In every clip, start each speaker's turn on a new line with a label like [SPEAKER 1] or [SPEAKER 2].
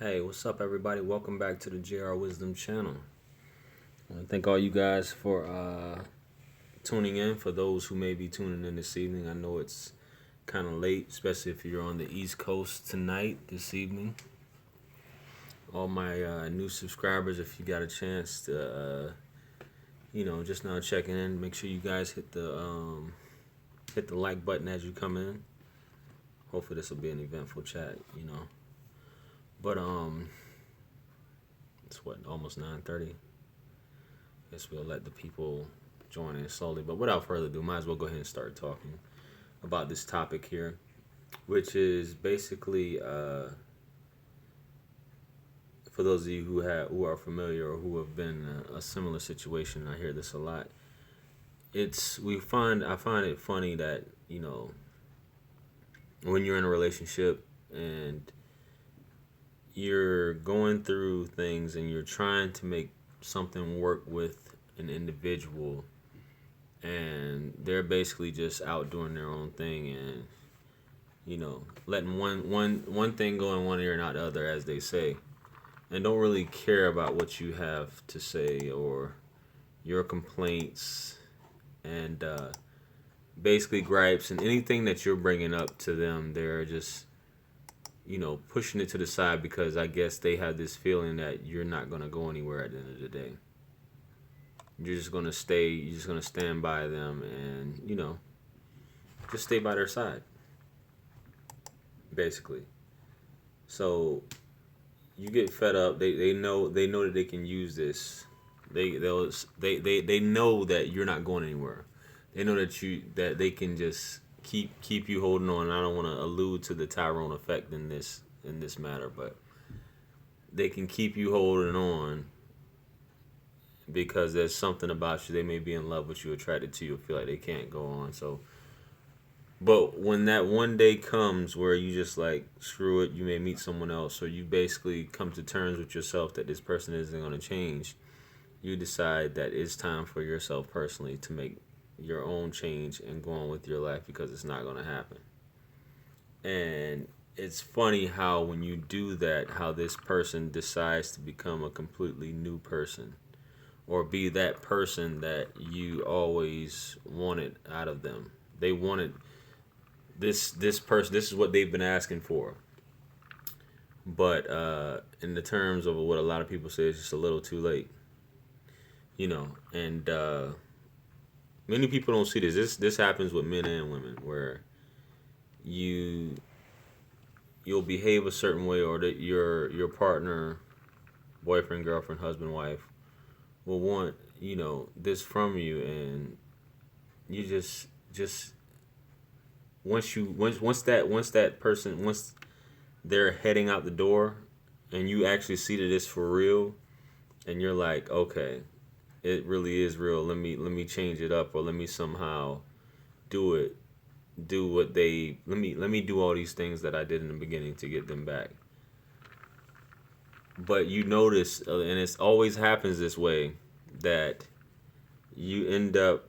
[SPEAKER 1] Hey, what's up, everybody? Welcome back to the JR Wisdom channel. I want to thank all you guys for tuning in. For those who may be tuning in this evening, I know it's kind of late, especially if you're on the East Coast tonight, this evening. All my new subscribers, if you got a chance to, just now checking in, make sure you guys hit the like button as you come in. Hopefully, this will be an eventful chat. But it's what almost 9:30. Guess we'll let the people join in slowly. But without further ado, might as well go ahead and start talking about this topic here, which is basically for those of you who are familiar or who have been in a similar situation. I hear this a lot. I find it funny that when you're in a relationship and you're going through things and you're trying to make something work with an individual, and they're basically just out doing their own thing and letting one thing go in one ear and not the other, as they say, and don't really care about what you have to say or your complaints and basically gripes and anything that you're bringing up to them. They're just pushing it to the side because I guess they have this feeling that you're not going to go anywhere at the end of the day. You're just going to stay, you're just going to stand by them and, just stay by their side, basically. So you get fed up. They know that they can use this. They know that you're not going anywhere. They know that they can just keep you holding on. I don't want to allude to the Tyrone effect in this matter, but they can keep you holding on because there's something about you. They may be in love with you, attracted to you, feel like they can't go on. So, but when that one day comes where you just like screw it, you may meet someone else, or you basically come to terms with yourself that this person isn't going to change. You decide that it's time for yourself personally to make your own change and go on with your life because it's not going to happen. And it's funny how when you do that, how this person decides to become a completely new person or be that person that you always wanted out of them. They wanted this person. This is what they've been asking for. But in the terms of what a lot of people say, it's just a little too late. And many people don't see this. This happens with men and women, where you'll behave a certain way, or that your partner, boyfriend, girlfriend, husband, wife, will want this from you, and you just once they're heading out the door, and you actually see that it's for real, and you're like, okay, it really is real. Let me change it up, or let me somehow do it. Do what they let me do all these things that I did in the beginning to get them back. But you notice, and it always happens this way, that you end up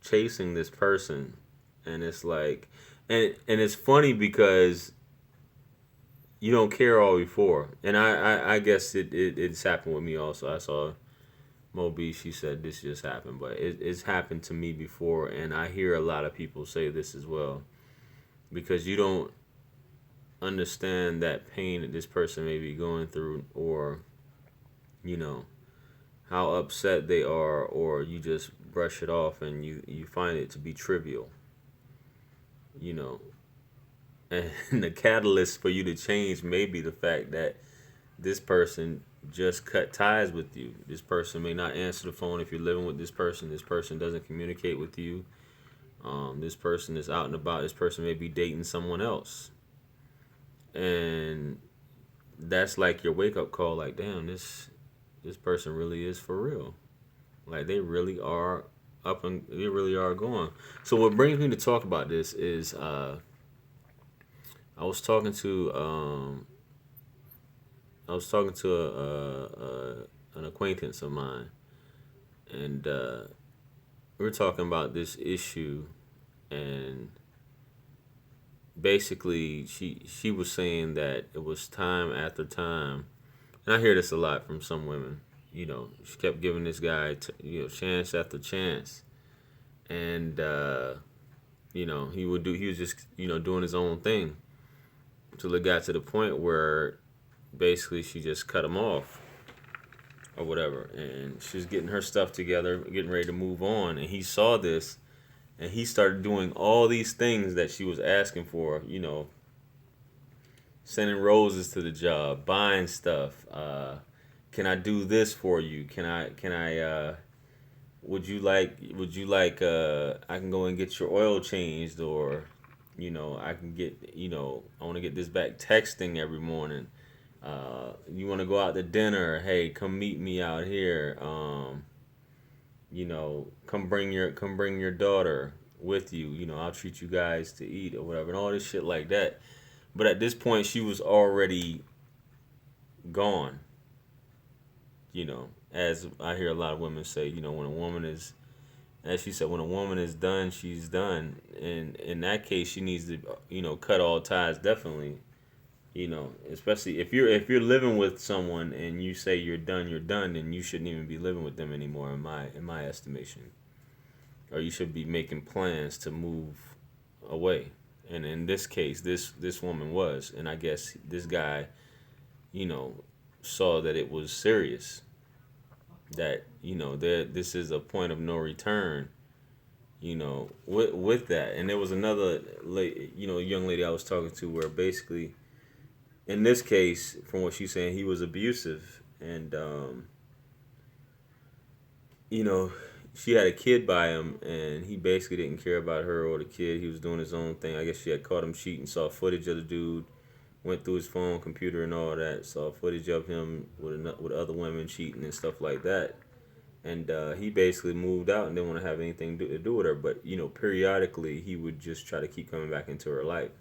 [SPEAKER 1] chasing this person, and it's like, and it's funny because you don't care all before, and I guess it's happened with me also. I saw Moby, she said this just happened, but it's happened to me before, and I hear a lot of people say this as well, because you don't understand that pain that this person may be going through, or you know how upset they are, or you just brush it off and you find it to be trivial, you know. And the catalyst for you to change may be the fact that this person just cut ties with you. This person may not answer the phone if you're living with this person. This person doesn't communicate with you. This person is out and about. This person may be dating someone else. And that's like your wake up call, like, damn, this person really is for real. Like, they really are they really are going. So what brings me to talk about this is I was talking to an acquaintance of mine, and we were talking about this issue, and basically she was saying that it was time after time, and I hear this a lot from some women. She kept giving this guy chance after chance, and he was just doing his own thing until it got to the point where basically she just cut him off or whatever, and she was getting her stuff together, getting ready to move on, and he saw this, and he started doing all these things that she was asking for. Sending roses to the job, buying stuff. Can I do this for you? Can I would you like I can go and get your oil changed, or I can get I want to get this back texting every morning. You want to go out to dinner? Hey, come meet me out here. Come bring your daughter with you. I'll treat you guys to eat or whatever, and all this shit like that. But at this point, she was already gone. As I hear a lot of women say, when a woman is, as she said, when a woman is done, she's done. And in that case, she needs to, cut all ties. Definitely, especially if you're living with someone and you say you're done, then you shouldn't even be living with them anymore. In my estimation, or you should be making plans to move away. And in this case, this woman was, and I guess this guy, you know, saw that it was serious. That this is a point of no return. With that, and there was another, young lady I was talking to where basically, in this case, from what she's saying, he was abusive, and you know, she had a kid by him, and he basically didn't care about her or the kid. He was doing his own thing. I guess she had caught him cheating, saw footage of the dude, went through his phone, computer, and all that. Saw footage of him with other women cheating and stuff like that. And he basically moved out and didn't want to have anything to do with her. But periodically he would just try to keep coming back into her life.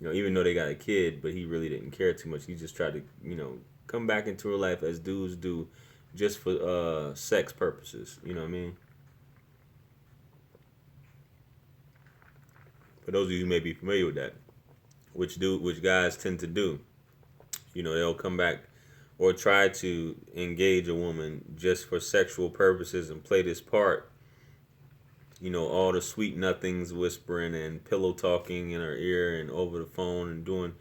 [SPEAKER 1] Even though they got a kid, but he really didn't care too much. He just tried to come back into her life as dudes do, just for sex purposes. You know what I mean? For those of you who may be familiar with that, which guys tend to do. They'll come back or try to engage a woman just for sexual purposes and play this part. All the sweet nothings whispering and pillow talking in her ear and over the phone and doing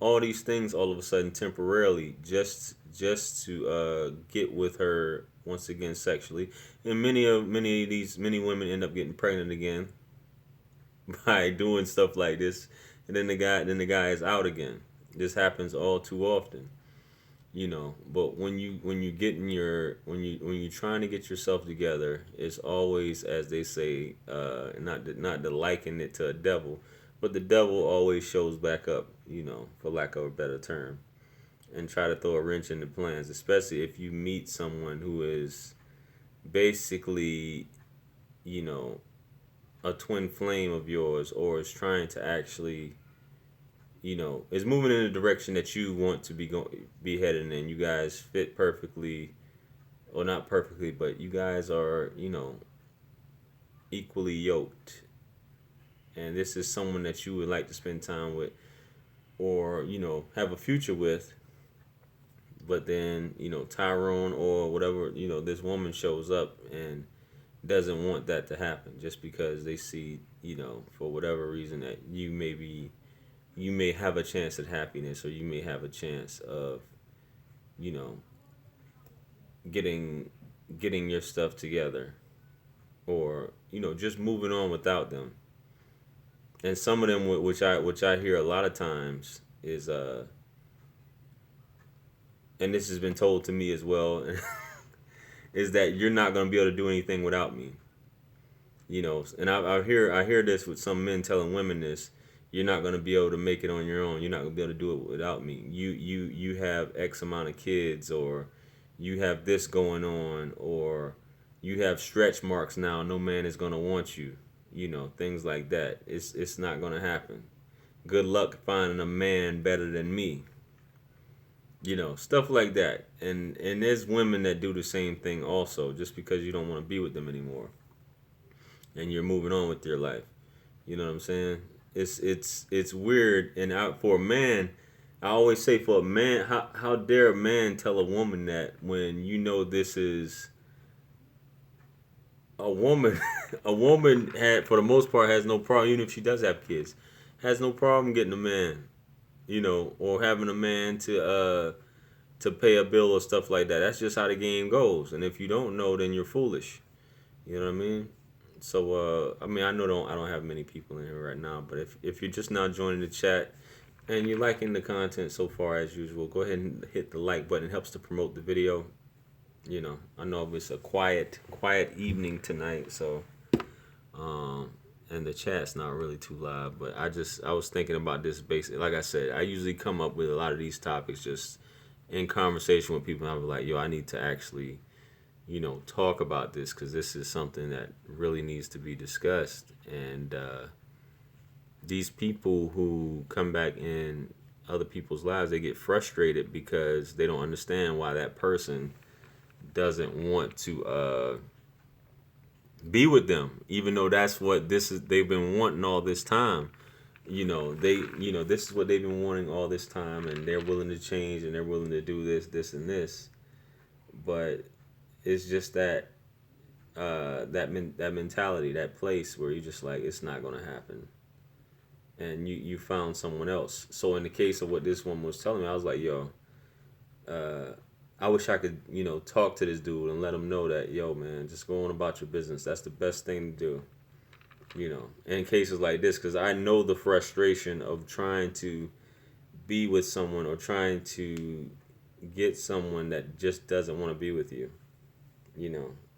[SPEAKER 1] all these things all of a sudden temporarily just to get with her once again sexually. And many women end up getting pregnant again by doing stuff like this, and then the guy is out again. This happens all too often. But when you get in your when you're trying to get yourself together, it's always, as they say, not to liken it to a devil, but the devil always shows back up, for lack of a better term, and try to throw a wrench in the plans, especially if you meet someone who is basically, a twin flame of yours, or is trying to actually, is moving in the direction that you want to be heading in. You guys fit perfectly, or not perfectly, but you guys are, equally yoked. And this is someone that you would like to spend time with, or, have a future with. But then, Tyrone or whatever, this woman shows up and doesn't want that to happen, just because they see, for whatever reason, that you may have a chance at happiness, or you may have a chance of, you know, getting your stuff together, or just moving on without them. And some of them, which I hear a lot of times, is and this has been told to me as well, is that you're not going to be able to do anything without me. And I hear this with some men telling women this: you're not going to be able to make it on your own. You're not going to be able to do it without me. You have X amount of kids, or you have this going on, or you have stretch marks now. No man is going to want you. Things like that. It's not going to happen. Good luck finding a man better than me. Stuff like that. And there's women that do the same thing also, just because you don't want to be with them anymore, and you're moving on with your life. You know what I'm saying? It's weird. And for a man, I always say for a man, how dare a man tell a woman that when you know this is a woman? A woman had for the most part has no problem, even if she does have kids, has no problem getting a man, or having a man to pay a bill or stuff like that. That's just how the game goes. And if you don't know, then you're foolish. You know what I mean? So I mean, I don't have many people in here right now, but if you're just now joining the chat and you're liking the content so far as usual, go ahead and hit the like button. It helps to promote the video. I know it's a quiet evening tonight, so and the chat's not really too loud, but I was thinking about this basic. Like I said, I usually come up with a lot of these topics just in conversation with people. And I'm like, yo, I need to actually talk about this because this is something that really needs to be discussed. And these people who come back in other people's lives, they get frustrated because they don't understand why that person doesn't want to be with them, even though that's what they've been wanting all this time. This is what they've been wanting all this time, and they're willing to change and they're willing to do this, and this. But it's just that that mentality, that place where you're just like, it's not gonna happen, and you found someone else. So in the case of what this woman was telling me, I was like, yo, I wish I could talk to this dude and let him know that, yo, man, just go on about your business. That's the best thing to do. In cases like this, because I know the frustration of trying to be with someone or trying to get someone that just doesn't want to be with you.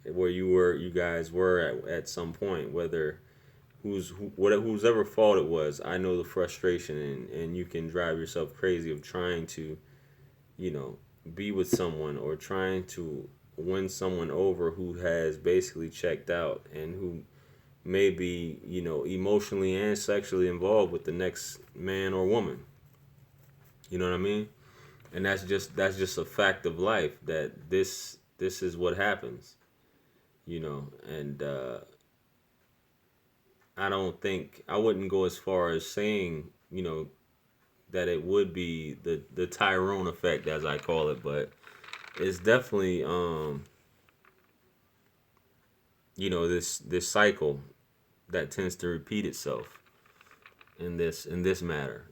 [SPEAKER 1] Where you guys were at some point, whether whose ever fault it was. I know the frustration, and you can drive yourself crazy of trying to, be with someone or trying to win someone over who has basically checked out and who may be, emotionally and sexually involved with the next man or woman. You know what I mean? And that's just a fact of life, that this is what happens. And I wouldn't go as far as saying, that it would be the Tyrone effect, as I call it, but it's definitely this cycle that tends to repeat itself in this matter.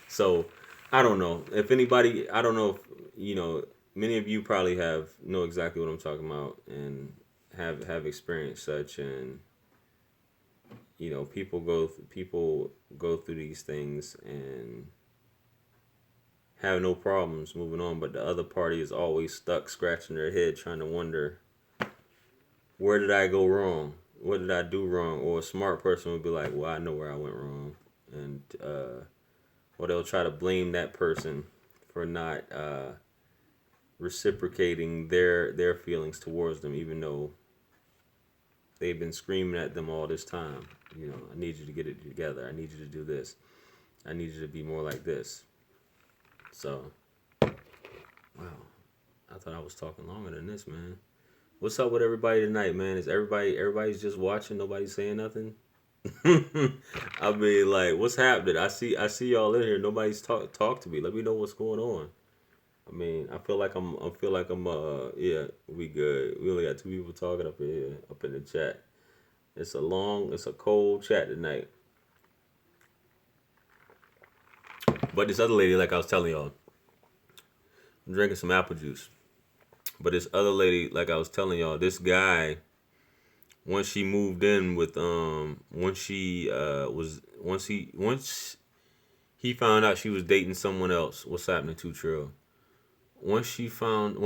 [SPEAKER 1] So I don't know if anybody, I don't know if many of you probably know exactly what I'm talking about and have experienced such. And people go through these things and have no problems moving on, but the other party is always stuck scratching their head trying to wonder, where did I go wrong? What did I do wrong? Or a smart person would be like, well, I know where I went wrong. And or they'll try to blame that person for not reciprocating their feelings towards them, even though they've been screaming at them all this time. I need you to get it together. I need you to do this. I need you to be more like this. So, wow. I thought I was talking longer than this, man. What's up with everybody tonight, man? Is everybody's just watching? Nobody's saying nothing? I mean, like, what's happening? I see y'all in here. Nobody's talk to me. Let me know what's going on. I mean, I feel like I'm yeah, we good. We only got 2 people talking up in the chat. It's a cold chat tonight. But this other lady, like I was telling y'all, I'm drinking some apple juice. But this other lady, like I was telling y'all, this guy, once she moved in with once he found out she was dating someone else. What's happening to Trill? Once he found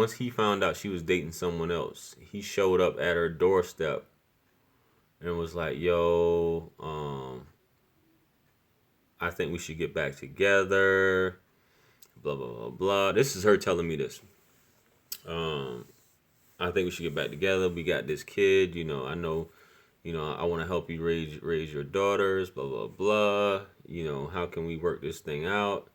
[SPEAKER 1] out she was dating someone else, he showed up at her doorstep and was like, yo, I think we should get back together, blah blah blah blah. This is her telling me this. I think we should get back together. We got this kid, I know, I want to help you raise your daughters, blah blah blah. How can we work this thing out?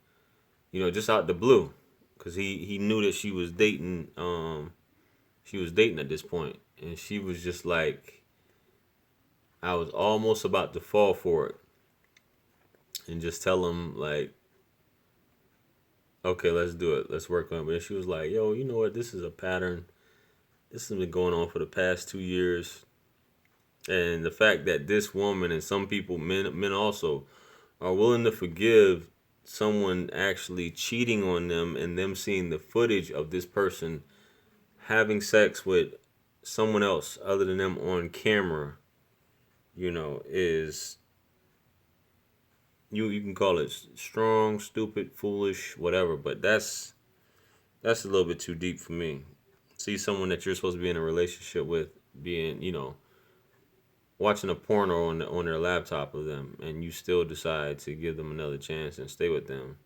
[SPEAKER 1] Just out the blue, because he knew that she was dating at this point, and she was just like, I was almost about to fall for it and just tell them like, okay, let's do it. Let's work on it. But she was like, yo, you know what? This is a pattern. This has been going on for the past 2 years. And the fact that this woman and some people, men also, are willing to forgive someone actually cheating on them and them seeing the footage of this person having sex with someone else other than them on camera, is you can call it strong, stupid, foolish, whatever, but that's a little bit too deep for me. See someone that you're supposed to be in a relationship with being, watching a porno on their laptop of them, and you still decide to give them another chance and stay with them.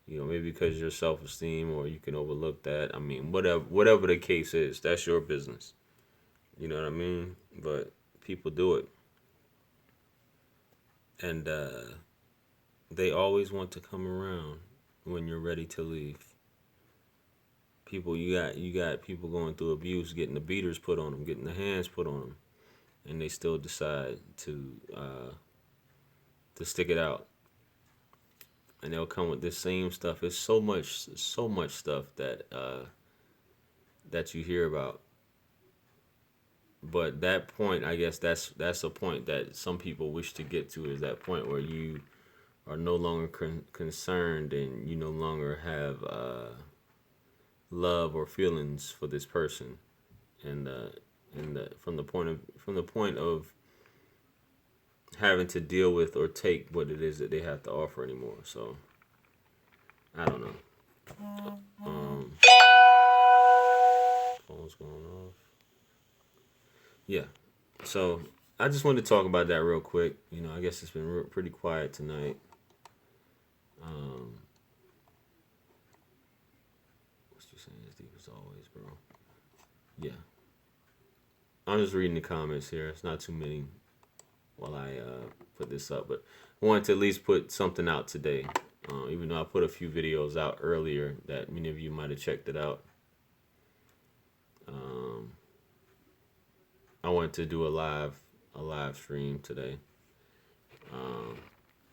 [SPEAKER 1] Maybe because of your self-esteem, or you can overlook that. I mean, whatever the case is, that's your business. You know what I mean? But people do it, and they always want to come around when you're ready to leave. You got people going through abuse, getting the beaters put on them, getting the hands put on them, and they still decide to stick it out. And they'll come with this same stuff. It's so much stuff that you hear about. But that point, I guess that's a point that some people wish to get to, is that point where you are no longer concerned and you no longer have love or feelings for this person, and from the point of having to deal with or take what it is that they have to offer anymore. So I don't know. Phone's going off. Yeah. So I just wanted to talk about that real quick. I guess it's been pretty quiet tonight. What you saying is deep as always, bro. Yeah. I'm just reading the comments here. It's not too many while I put this up, but I wanted to at least put something out today. Even though I put a few videos out earlier that many of you might have checked it out. I wanted to do a live stream today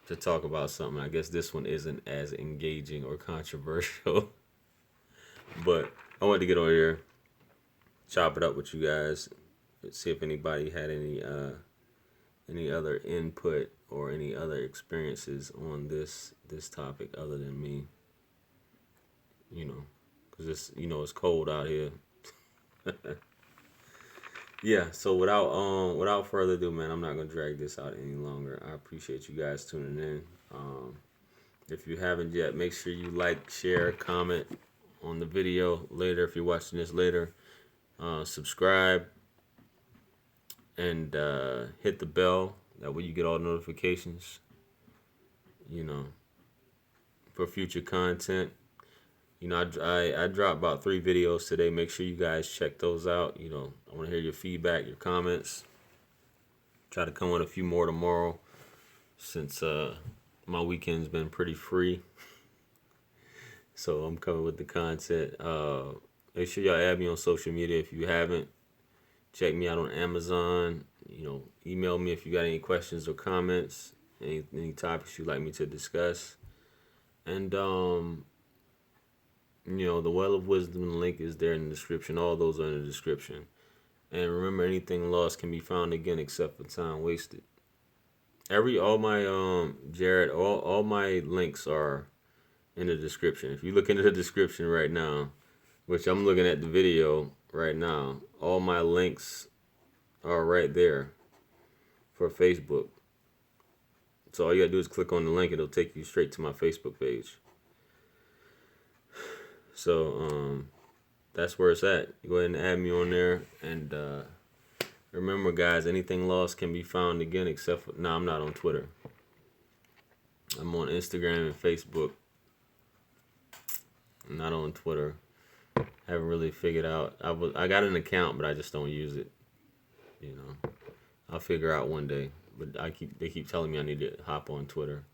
[SPEAKER 1] to talk about something. I guess this one isn't as engaging or controversial, but I wanted to get on here, chop it up with you guys, see if anybody had any other input or any other experiences on this topic other than me. Because it's cold out here. Yeah, so without further ado, man, I'm not gonna drag this out any longer. I appreciate you guys tuning in. If you haven't yet, make sure you like, share, comment on the video later if you're watching this later. Subscribe and hit the bell. That way you get all the notifications. For future content. I dropped about 3 videos today. Make sure you guys check those out. I want to hear your feedback, your comments. Try to come with a few more tomorrow, since my weekend's been pretty free. So I'm coming with the content. Make sure y'all add me on social media if you haven't. Check me out on Amazon. Email me if you got any questions or comments, any topics you'd like me to discuss. And the Well of Wisdom link is there in the description. All those are in the description. And remember, anything lost can be found again except for time wasted. All my Jared, all my links are in the description. If you look into the description right now, which I'm looking at the video right now, all my links are right there for Facebook. So all you gotta do is click on the link, it'll take you straight to my Facebook page. So that's where it's at. Go ahead and add me on there. And remember, guys, anything lost can be found again except for... I'm not on Twitter. I'm on Instagram and Facebook. I'm not on Twitter. Haven't really figured out. I got an account, but I just don't use it. I'll figure out one day. But they keep telling me I need to hop on Twitter.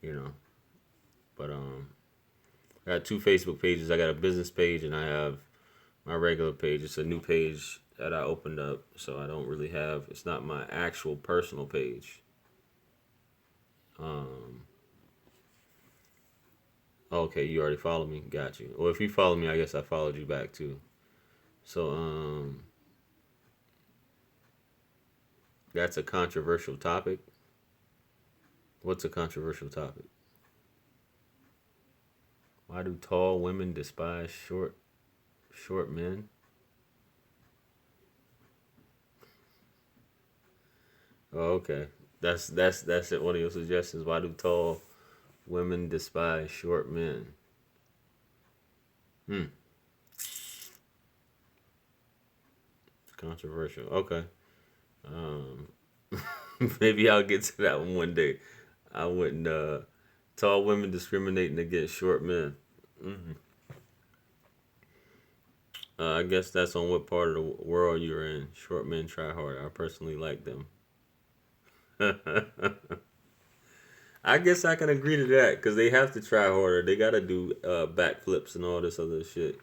[SPEAKER 1] But I got 2 Facebook pages. I got a business page and I have my regular page. It's a new page that I opened up, so I don't really have. It's not my actual personal page. Um, okay, you already followed me. Got you. Well, if you follow me, I guess I followed you back too. So that's a controversial topic. What's a controversial topic? Why do tall women despise short men? Oh, okay. That's it. One of your suggestions. Why do tall women despise short men? Hmm. Controversial. Okay. Um, maybe I'll get to that one day. I wouldn't. Tall women discriminating against short men. Hmm. I guess that's on what part of the world you're in. Short men try hard. I personally like them. I guess I can agree to that because they have to try harder. They got to do backflips and all this other shit.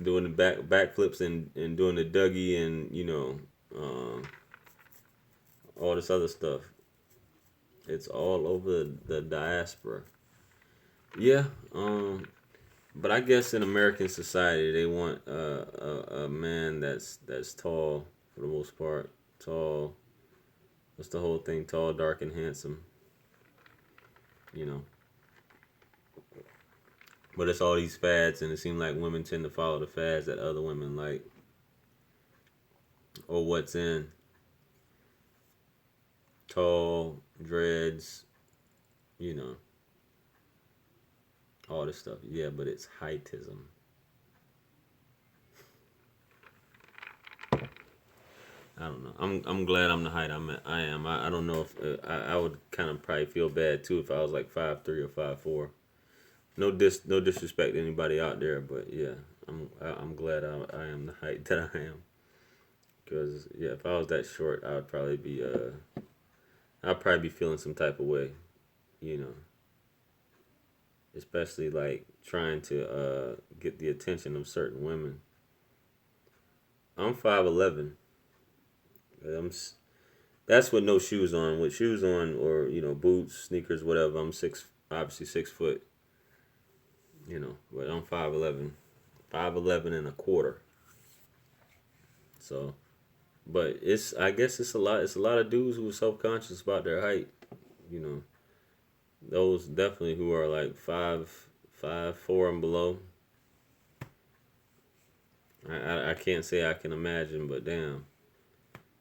[SPEAKER 1] Doing the backflips and doing the Dougie and um, all this other stuff. It's all over the diaspora. Yeah, but I guess in American society they want a man that's tall for the most part. Tall. What's the whole thing? Tall, dark, and handsome. You know. But it's all these fads, and it seems like women tend to follow the fads that other women like, or what's in. Tall, dreads, you know, all this stuff. Yeah, but it's heightism. I don't know. I'm glad I'm the height I am. I don't know if I would kind of probably feel bad too if I was like 5'3" or 5'4". No disrespect to anybody out there, but yeah, I'm glad I am the height that I am. Because yeah, if I was that short, I'd probably be feeling some type of way, you know, especially like trying to get the attention of certain women. I'm 5'11". I'm That's with no shoes on. With shoes on or boots, sneakers, whatever. I'm obviously 6 foot. But I'm 5'11", 5'11" and a quarter. So, but I guess it's a lot. It's a lot of dudes who are self conscious about their height. You know, those definitely who are like 5'4" and below. I can't say I can imagine, but damn,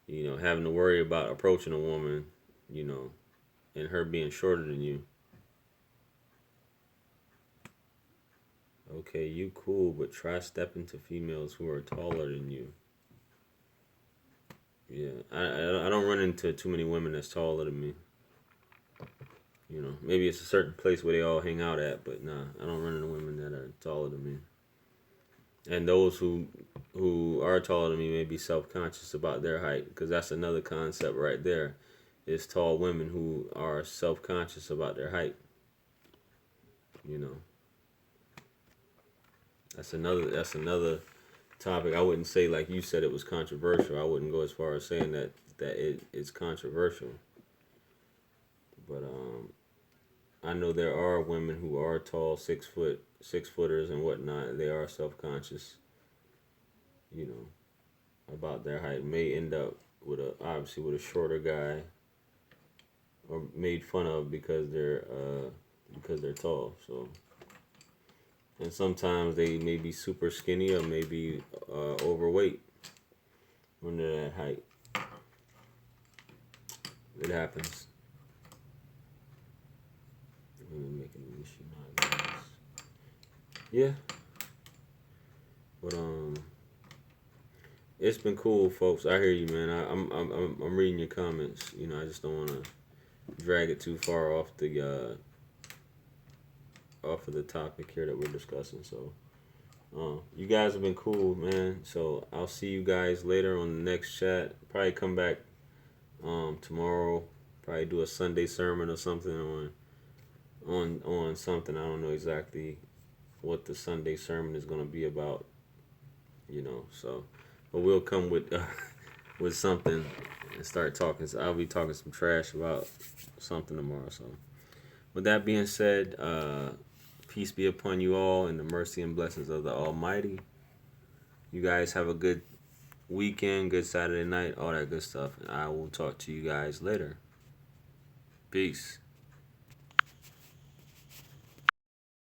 [SPEAKER 1] having to worry about approaching a woman, you know, and her being shorter than you. Okay, you cool, but try stepping to females who are taller than you. Yeah, I don't run into too many women that's taller than me. Maybe it's a certain place where they all hang out at, but nah, I don't run into women that are taller than me. And those who are taller than me may be self conscious about their height, because that's another concept right there. Is tall women who are self conscious about their height. You know, that's another topic. I wouldn't say like you said it was controversial. I wouldn't go as far as saying that it is controversial. But I know there are women who are tall, 6 footers and whatnot. And they are self conscious, you know, about their height. May end up with obviously with a shorter guy, or made fun of because they're tall. So, and sometimes they may be super skinny or maybe overweight when they're that height. It happens. Let me make an issue not Yeah, but it's been cool, folks. I hear you, man. I'm reading your comments. I just don't want to drag it too far off of the topic here that we're discussing. So, you guys have been cool, man. So I'll see you guys later on the next chat. Probably come back tomorrow. Probably do a Sunday sermon or something on something. I don't know exactly what the Sunday sermon is going to be about. So but we'll come with with something and start talking. So I'll be talking some trash about something tomorrow. So with that being said, peace be upon you all and the mercy and blessings of the Almighty. You guys have a good weekend, good Saturday night, all that good stuff. And I will talk to you guys later. Peace.